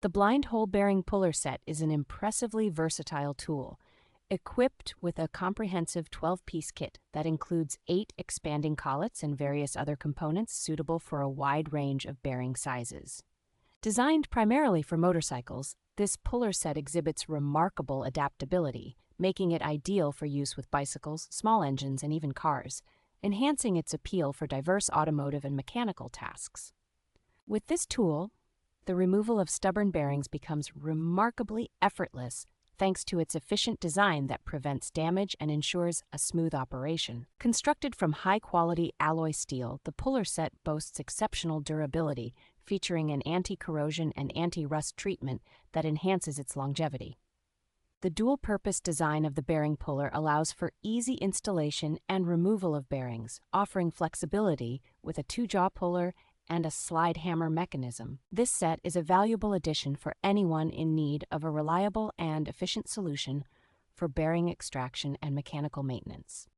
The blind hole bearing puller set is an impressively versatile tool, equipped with a comprehensive 12-piece kit that includes 8 expanding collets and various other components suitable for a wide range of bearing sizes. Designed primarily for motorcycles, this puller set exhibits remarkable adaptability, making it ideal for use with bicycles, small engines, and even cars, enhancing its appeal for diverse automotive and mechanical tasks. With this tool, the removal of stubborn bearings becomes remarkably effortless thanks to its efficient design that prevents damage and ensures a smooth operation. Constructed from high-quality alloy steel, the puller set boasts exceptional durability, featuring an anti-corrosion and anti-rust treatment that enhances its longevity. The dual-purpose design of the bearing puller allows for easy installation and removal of bearings, offering flexibility with a 2-jaw puller and a slide hammer mechanism. This set is a valuable addition for anyone in need of a reliable and efficient solution for bearing extraction and mechanical maintenance.